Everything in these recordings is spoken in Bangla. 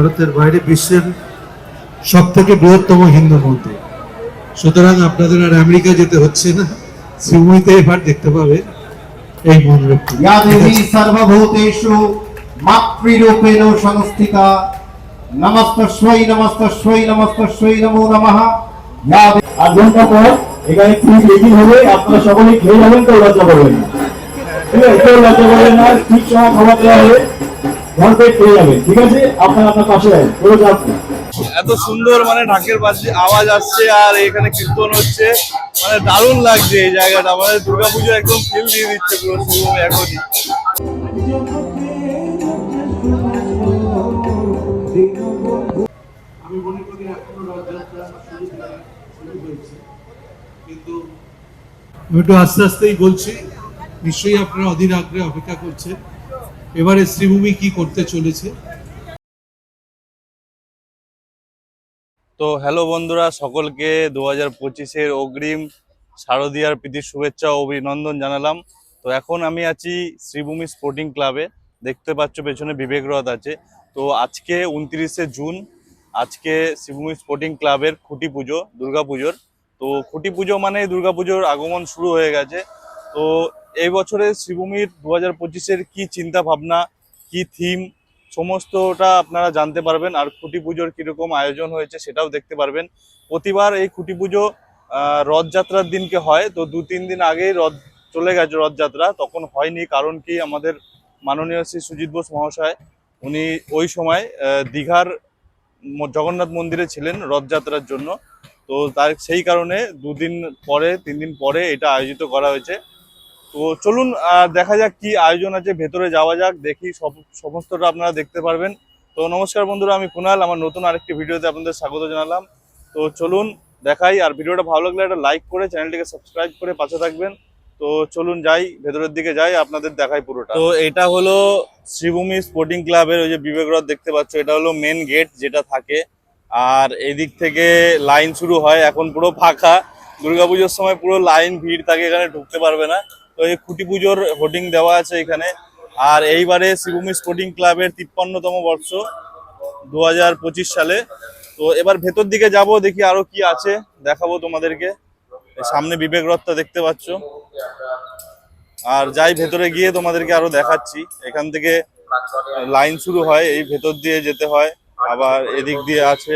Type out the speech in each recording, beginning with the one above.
ভারতের বাইরে বিশ্বের সবথেকে বৃহত্তম হিন্দু মন্দির। সুতরাং আপনাদের আর আমেরিকা যেতে হচ্ছে না, শ্রীভূমিতে এবার দেখতে পাবে এই মন্দিরটি। ইয়া দেবী সর্বভূতেষু মাতৃরূপেণ সংস্থিতা নমস্তস্मै নমস্তস্मै নমস্তস্मै নমো নমঃ। আধ ঘন্টা পর এখানে ঠিক রেডি হবে, আপনারা সকলেই খেয়ে যাবেন, তো লজ্জা করবেন না, ঠিক আছে? কেউ লজ্জা করবেন না, ঠিক সময় খাবার দেওয়া হবে, ঘর পেট খেয়ে যাবেন, ঠিক আছে? আপনার পাশে আছেন, কেউ যাবেন। এত সুন্দর মানে ঢাকের বাজে আওয়াজ আসছে আর এখানে কীর্তন হচ্ছে, মানে দারুণ লাগছে এই জায়গাটা। মানে দুর্গাপুজো একদম ফিল দিয়ে দিচ্ছে পুরো শ্রীভূমি এখনই। আমি মনে করি এখনো রথযাত্রা শুরু হয়েছে, কিন্তু আমি একটু আস্তে আস্তেই বলছি। নিশ্চয়ই আপনারা অধীর আগ্রহে অপেক্ষা করছেন এবারে শ্রীভূমি কি করতে চলেছে। তো হ্যালো বন্ধুরা, সকলকে 2025-এর অগ্রিম শারদীয়ার প্রীতির শুভেচ্ছা ও অভিনন্দন জানালাম। তো এখন আমি আছি শ্রীভূমি স্পোর্টিং ক্লাবে। দেখতে পাচ্ছ পেছনে বিবেক রথ আছে। তো আজকে 29শে জুন, আজকে শ্রীভূমি স্পোর্টিং ক্লাবের খুঁটি পুজো, দুর্গাপুজোর। তো খুঁটি পুজো মানে দুর্গাপুজোর আগমন শুরু হয়ে গেছে। তো এই বছরে শ্রীভূমির 2025-এর কি চিন্তা ভাবনা, কি থিম, সমস্তটা আপনারা জানতে পারবেন। আর খুঁটি পুজোর কীরকম আয়োজন হয়েছে সেটাও দেখতে পারবেন। প্রতিবার এই খুঁটি পুজো রথযাত্রার দিনকে হয়। তো 2-3 দিন আগেই রথ চলে গেছে রথযাত্রা, তখন হয়নি। কারণ কি, আমাদের মাননীয় শ্রী সুজিত বোস মহাশয় উনি ওই সময় দীঘার জগন্নাথ মন্দিরে ছিলেন রথযাত্রার জন্য। তো তার সেই কারণে 3 দিন পরে এটা আয়োজিত করা হয়েছে। তো চলুন দেখা যাক কি আয়োজন আছে, ভেতরে যাওয়া যাক, দেখি সমস্তটা আপনারা দেখতে পারবেন। তো নমস্কার বন্ধুরা, আমি কুনাল, আমার নতুন আরেকটি ভিডিওতে আপনাদের স্বাগত জানালাম। তো চলুন দেখাই। আর ভিডিওটা ভালো লাগলে একটা লাইক করে চ্যানেলটিকে সাবস্ক্রাইব করে পাশে থাকবেন। তো চলুন যাই, ভেতরের দিকে যাই, আপনাদের দেখাই পুরোটা। তো এটা হলো শ্রীভূমি স্পোর্টিং ক্লাবের ওই যে বিবেক রথ দেখতে পাচ্ছ, এটা হলো মেন গেট যেটা থাকে। আর এদিক থেকে লাইন শুরু হয়, এখন পুরো ফাঁকা। দুর্গাপুজোর সময় পুরো লাইন ভিড় থাকে, এখানে ঢুকতে পারবে না। তো এই খুঁটি পুজোর হোর্ডিং দেওয়া আছে এখানে। আর এইবারে শ্রীভূমি স্পোর্টিং ক্লাবের 53তম বর্ষ 2025 সালে। তো এবার ভেতর দিকে যাব, দেখি আরো কি আছে, দেখাবো তোমাদেরকে। সামনে বিবেক রথটা দেখতে পাচ্ছ। আর যাই ভেতরে গিয়ে তোমাদেরকে আরো দেখাচ্ছি। এখান থেকে লাইন শুরু হয়, এই ভেতর দিয়ে যেতে হয়। আবার এদিক দিয়ে আছে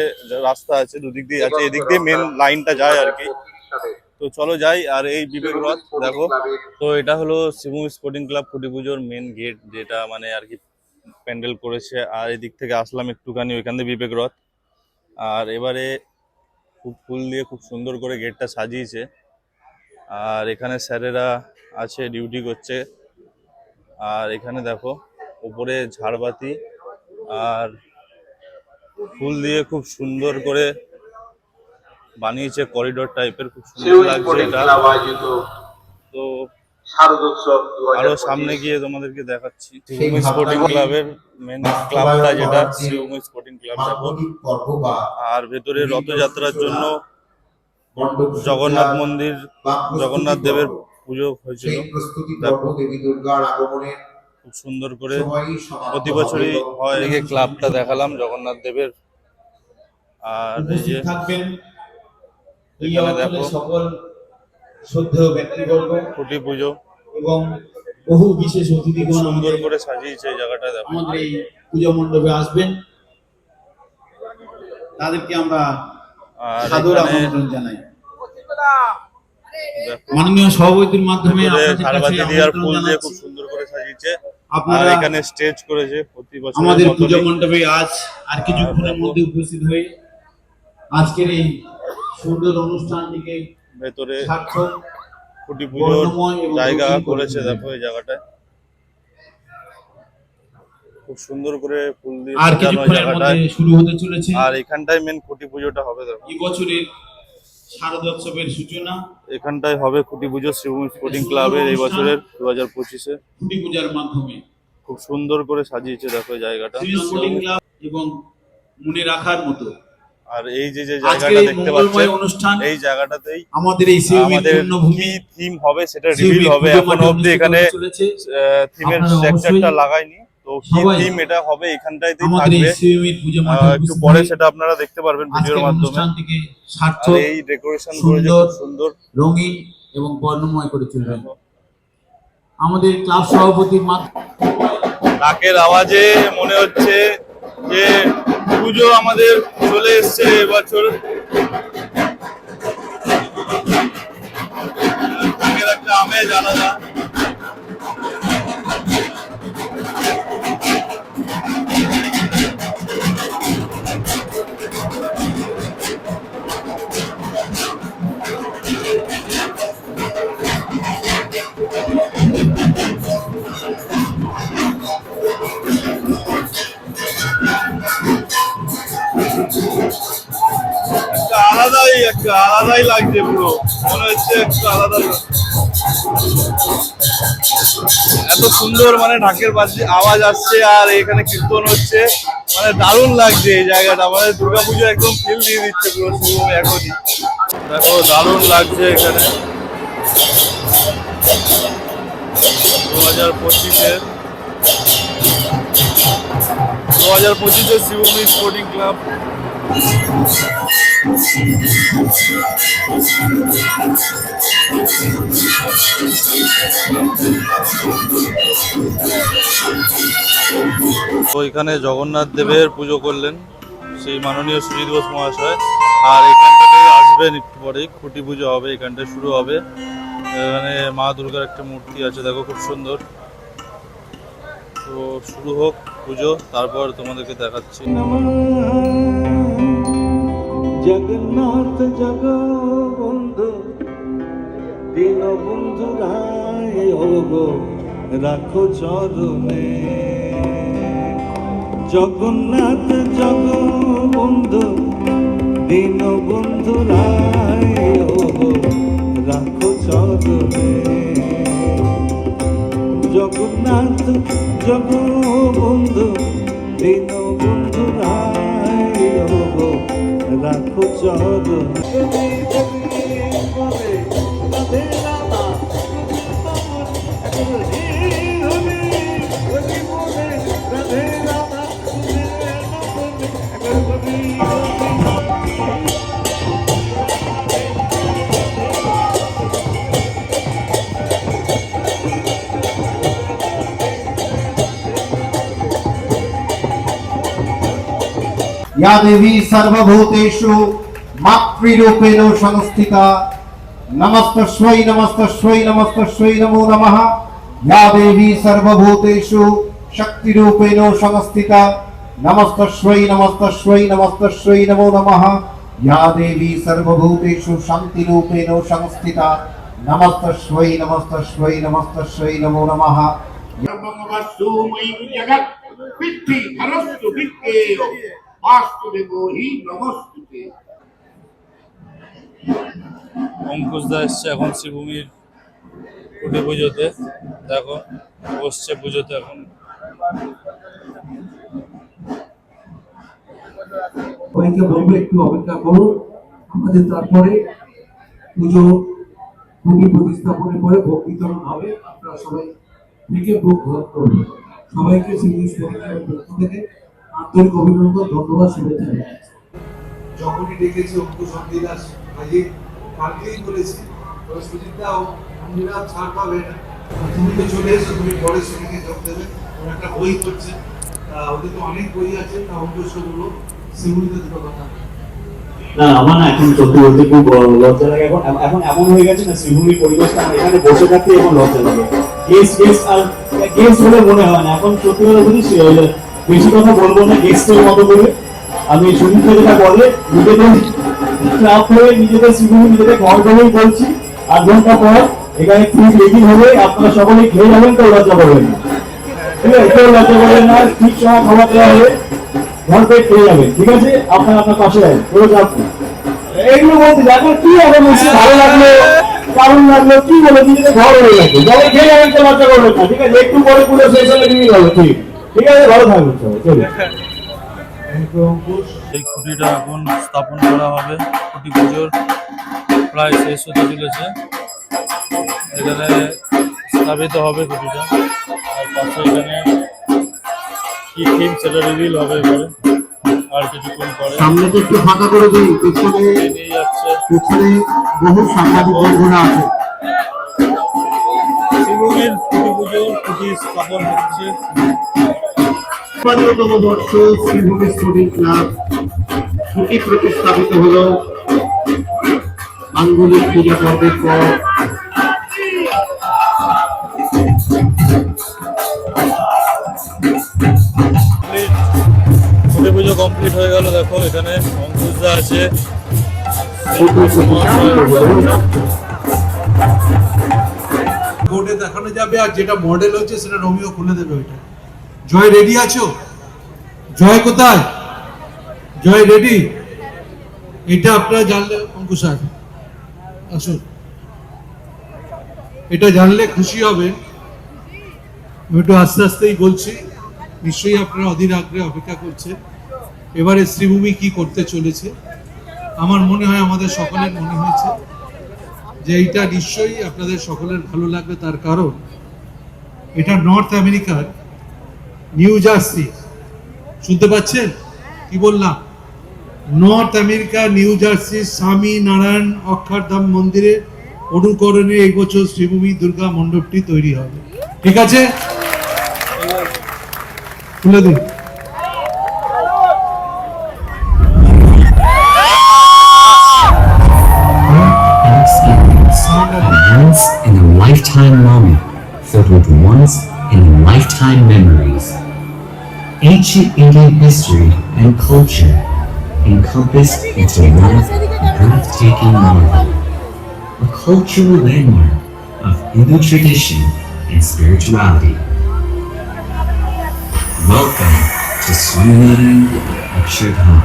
রাস্তা, আছে দুদিক দিয়ে আছে, এদিক দিয়ে মেন লাইনটা যায় আর কি। তো চলো যাই। আর এই বিবেক রথ দেখো। তো এটা হলো শ্রীভূমি স্পোর্টিং ক্লাব খুঁটি পুজোর মেন গেট, যেটা মানে আর কি প্যান্ডেল করেছে। আর এদিক থেকে আসলাম একটুখানি, ওইখান থেকে বিবেক রথ। আর এবারে খুব ফুল দিয়ে খুব সুন্দর করে গেটটা সাজিয়েছে। আর এখানে স্যারেরা আছে, ডিউটি করছে। আর এখানে দেখো উপরে ঝাড়বাতি আর ফুল দিয়ে খুব সুন্দর করে বানিয়েছে, করিডোর টাইপের, খুব সুন্দর লাগছে এটা। তো আরো সামনে গিয়ে তোমাদেরকে দেখাচ্ছি শ্রীভূমি স্পোর্টিং ক্লাবের মেন ক্লাবটা, যেটা শ্রীভূমি স্পোর্টিং ক্লাব দেখো। আর ভেতরে রথযাত্রার জন্য জগন্নাথ মন্দির, জগন্নাথ দেবের পুজো হয়েছিল দেখো, খুব সুন্দর করে প্রতি বছরই হয়। এই ক্লাবটা দেখালাম জগন্নাথ দেবের। আর এই যে এখানে দেখো সকল শ্রদ্ধেয় ব্যক্তিবর্গ খুঁটি পুজো এবং বহু বিশেষ অতিথিগণ সুন্দর করে সাজিয়েছে এই জায়গাটা দেখো। আমাদের এই পুজো মণ্ডপে আসবেন, তাদেরকে আমরা সাদর আমন্ত্রণ জানাই। মাননীয় সভাপতির মাধ্যমে ঝাড়বাতি দিয়ে আর ফুল দিয়ে খুব সুন্দর করে সাজিয়েছে। আর এখানে স্টেজ করেছে প্রতি বছর আমাদের পুজো মণ্ডপে আজ আর কিছুক্ষণের মধ্যে উপস্থিত হয়ে আজকের এই সুন্দর অনুষ্ঠানটিকে ভেতরে সার্থক খুঁটি পুজোর জায়গা করেছে দেখো। এই জায়গাটায় খুব সুন্দর করে ফুল দিয়ে আর সাজানো জায়গাটায় শুরু হতে চলেছে। আর এখানটায় মেন খুঁটি পুজোটা হবে দেখো। এই বছরের শারদোৎসবের সূচনা এখানটায় হবে খুঁটি পুজো শ্রীভূমি স্পোর্টিং ক্লাবের এই বছরের 2025-এ। খুঁটি পূজার মাধ্যমে খুব সুন্দর করে সাজিয়েছে দেখো জায়গাটা স্পোর্টিং ক্লাব এবং মনে রাখার মতো। আর এই যে যে জায়গাটা দেখতে পাচ্ছেন, এই জায়গাটাতেই আমাদের এই আমাদের কি থিম হবে সেটা রিভিল হবে। এখন অবধি এখানে থিমের স্ট্রাকচারটা লাগায়নি, তো কি সবাই থিম এটা হবে এখানটাইতেই আমাদের এই থাকবে। সিএমএর পূজা মাঠে একটু উপস্থিত পরে হয়ে সেটা আপনারা দেখতে পারবেন ভিডিওর আজকের মাধ্যমে। অনুষ্ঠানটিকে আর সার্থক, এই ডেকোরেশন করেছে সুন্দর, খুব সুন্দর, রঙিন এবং বর্ণময় করে তুলবেন। আমাদের ক্লাব সভাপতির ঢাকের আওয়াজে মনে হচ্ছে যে পুজো আমাদের চলে এসছে এবছর। ঢাকের একটা আমেজ আলাদা। আলাদাই লাগছে, পুরো মনে হচ্ছে একটু আলাদা। এত সুন্দর মানে ঢাকের বাজে আওয়াজ আসছে আর এখানে কীর্তন হচ্ছে, মানে দারুণ লাগছে এই জায়গাটা। মানে দুর্গাপুজো একদম ফিল দিয়ে দিচ্ছে পুরো শুরু এখনই। দেখো দারুণ লাগছে এখানে 2025-এর শিবভূমি স্পোর্টিং ক্লাব। তো এখানে জগন্নাথ দেবের পুজো করলেন সেই মাননীয় সুজিত ঘোষ মহাশয়। আর এখান থেকে আসবেন একটু পরেই খুঁটি পুজো হবে, এখানটায় শুরু হবে। এখানে মা দুর্গার একটা মূর্তি আছে, দেখো খুব সুন্দর। তো শুরু হোক পুজো, তারপর তোমাদেরকে দেখাচ্ছি। জগন্নাথ জগবন্ধু দীনবন্ধু রায় ওগো রাখো চরণে। জগন্নাথ জগবন্ধু দীনবন্ধু রায় ওগো রাখো চরণে। জগন্নাথ জগবন্ধু দীনবন্ধু রায় ওগো রাখো চরণে। या देवी सर्वभूतेषु मातृरूपेण संस्थिता नमस्तस्मै नमस्तस्मै नमस्तस्मै नमो नमः। या देवी सर्वभूतेषु शक्तिरूपेण संस्थिता नमस्तस्मै नमस्तस्मै नमस्तस्मै नमो नमः। या देवी सर्वभूतेषु शान्तिरूपेण संस्थिता नमस्तस्मै नमस्तस्मै नमस्तस्मै नमो नमः। सर्वमवस्तु मयि जगत् विद्धि हरस्तु विद्येय वास्तुदेवो हि नमस्ते। অঙ্কুশ দা এসছে এখন শ্রীভূমির কুটি পুজোতে। দেখো বসছে পুজোতে এখন। সবাইকে বলবো একটু অপেক্ষা করুন, আমাদের তারপরে পুজো ভূমি প্রতিস্থাপনের পরে ভোগ বিতরণ হবে। আপনারা সবাই থেকে ভোগ গ্রহণ করবেন। সবাইকে শ্রীভূমি পরিবারের পক্ষ থেকে আন্তরিক অভিনন্দন, ধন্যবাদ, শুভেচ্ছা জানাচ্ছি। যখনই ডেকেছে অঙ্কুশ অন্দিদাস ভাইয়ে কালকেই বলেছি, তবে সুজিতদাও অন্দিরা ছাড় পাবে না। তুমি তো চলে এসো, তুমি পরে সেদিকে যোগ দেবে। ওর একটা বই করছে, ওদের তো অনেক বই আছে, তা অঙ্কুশগুলো সেগুলিতে দুটো কথা। না আমার না এখন সত্যি বলতে খুব লজ্জা লাগে। এখন এখন এমন হয়ে গেছে না শ্রীভূমির পরিবেশটা, আমার এখানে বসে থাকতে এখন লজ্জা লাগে। গেস্ট বলে মনে হয় না এখন। সত্যি কথা বলি, বেশি কথা বলবো না, গেস্টের মতো করে। আমি সুনীল যেটা বলে নিজেদের ক্লাব হয়ে নিজেদের শ্রীভূমি নিজেদের ঘর ধরেই বলছি। 8 ঘন্টা পর এখানে ঠিক রেডি হবে, আপনারা সকলেই খেয়ে যাবেন, কেউ লজ্জা করবেন না, ঠিক আছে? কেউ লজ্জা করবেন না, ঠিক সময় খাবার দেওয়া হবে, ঘর পেট খেয়ে যাবেন, ঠিক আছে? আপনার আপনার পাশে যাবেন, কোনো চাপ নেই। এইগুলো বলতে এখন কি হবে, ভালো লাগলো কারণ লাগলো কি বলে নিজেদের ঘর হয়ে গেছে, জলে খেয়ে যাবেন, কেউ লজ্জা করবেন না, ঠিক আছে? একটু পরে পুরো শেষ হলে দিয়ে যাবে, ঠিক ঠিক আছে? ভালো থাকবেন সবাই, চলুন। এই খুঁটিটা এখন স্থাপন করা হবে। খুঁটি পুজোর প্রায় শেষ হতে চলেছে। এখানে স্থাপিত হবে খুঁটিটা। আর পাশে এখানে কি থিম সেটা রিভিল হবে এবারে আর কিছুক্ষণ পরে। সামনেটা একটু ফাঁকা করে দিই, পেছনে নিয়ে যাচ্ছে পেছনে বহু সাংবাদিক বন্ধুরা আছে। শ্রীভূমির খুঁটি পুজো, খুঁটি স্থাপন হচ্ছে। ৫৫তম বর্ষ শ্রীভূমি স্পোর্টিং ক্লাব খুঁটি প্রতিস্থাপিত হলো আঙ্গুলিক পূজা পর্বের পর। খুঁটি পুজো কমপ্লিট হয়ে গেল। দেখো এখানে অঙ্কুশদা আছে। বোর্ডে দেখানো যাবে, আর যেটা মডেল হচ্ছে সেটা রোমিও খুলে দেবে। ওইটা জয় রেডি আছো? জয় কোথায়? জয় রেডি? এটা আপনারা জানলে, অঙ্কুশ স্যার আসুন, এটা জানলে খুশি হবে। আমি একটু আস্তে আস্তেই বলছি, নিশ্চয়ই আপনারা অধীর আগ্রহে অপেক্ষা করছেন এবারে শ্রীভূমি কি করতে চলেছে। আমার মনে হয়, আমাদের সকলের মনে হয়েছে যে এইটা নিশ্চয়ই আপনাদের সকলের ভালো লাগবে। তার কারণ এটা নর্থ আমেরিকার নিউ জার্সি, শুনতে পাচ্ছেন কি বললাম? নর্থ আমেরিকা নিউ জার্সি স্বামী নারায়ণ অক্ষরধাম মন্দিরের অনুকরণে এই বছর শ্রীভূমি দুর্গা মণ্ডপটি তৈরি হবে। ঠিক আছে, খুলে দিন। Once in a lifetime moment filled with once in a lifetime memories. Ancient Indian history and culture encompassed into one breathtaking marvel, a cultural landmark of Hindu tradition and spirituality. Welcome to Swaminarayan Akshardham.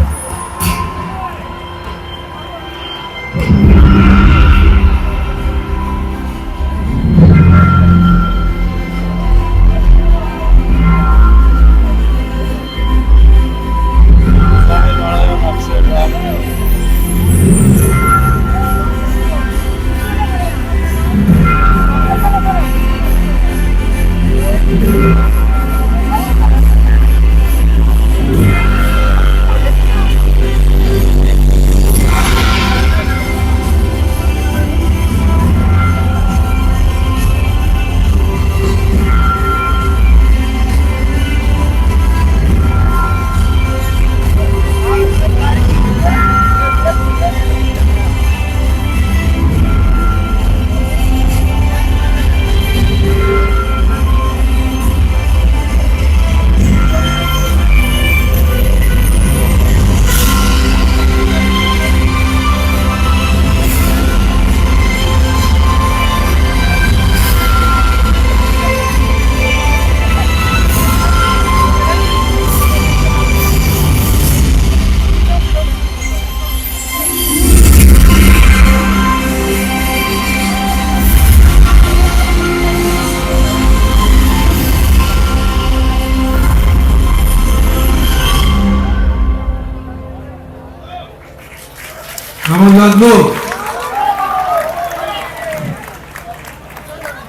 কেমন লাগলো?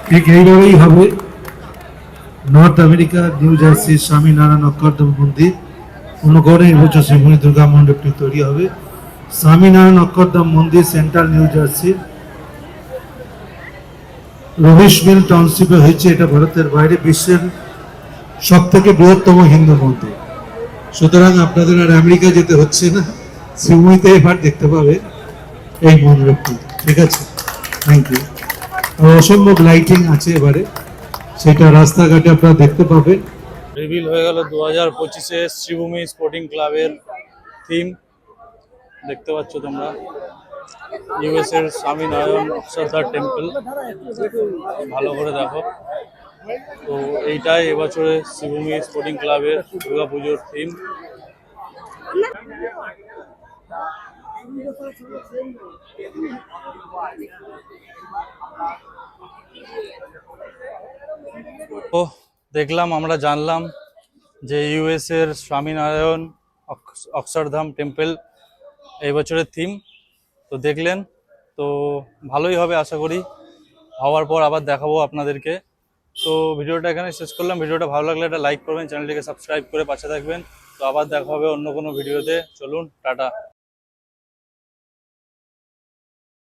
ঠিক এইভাবেই হবে। নর্থ আমেরিকা নিউ জার্সি স্বামী নারায়ণ অক্ষরধাম মন্দির অনুকরণে এবছর শ্রীভূমি দুর্গা মণ্ডপটি তৈরি হবে। স্বামী নারায়ণ অক্ষরধাম মন্দির সেন্ট্রাল নিউ জার্সির রমেশ মিল টাউনশিপে হয়েছে। এটা ভারতের বাইরে বিশ্বের সব থেকে বৃহত্তম হিন্দু মন্দির। সুতরাং আপনাদের আর আমেরিকা যেতে হচ্ছে না, শ্রীভূমিতে এবার দেখতে পাবে এই মণ্ডপটি। ঠিক আছে, থ্যাংক ইউ। অসম্ভব লাইটিং আছে এবারে, সেটা রাস্তাঘাটে আপনারা দেখতে পাবেন। রিভিল হয়ে গেল 2025-এ শ্রীভূমি স্পোর্টিং ক্লাবের থিম। দেখতে পাচ্ছ তোমরা, ইউএস এর স্বামীনারায়ণ অক্ষরধাম টেম্পল। ভালো করে দেখো। তো এইটাই এবছরে শ্রীভূমি স্পোর্টিং ক্লাবের দুর্গাপুজোর থিম। তো দেখলাম, আমরা জানলাম যে ইউএস এর স্বামীনারায়ণ অক্ষরধাম টেম্পল এই বছরের থিম। তো দেখলেন, তো ভালোই হবে আশা করি। হওয়ার পর আবার দেখাবো আপনাদেরকে। তো ভিডিওটা এখানে শেষ করলাম। ভিডিওটা ভালো লাগলে একটা লাইক করবেন, চ্যানেলটিকে সাবস্ক্রাইব করে পাশে থাকবেন। তো আবার দেখা হবে অন্য কোনো ভিডিওতে। চলুন, টাটা।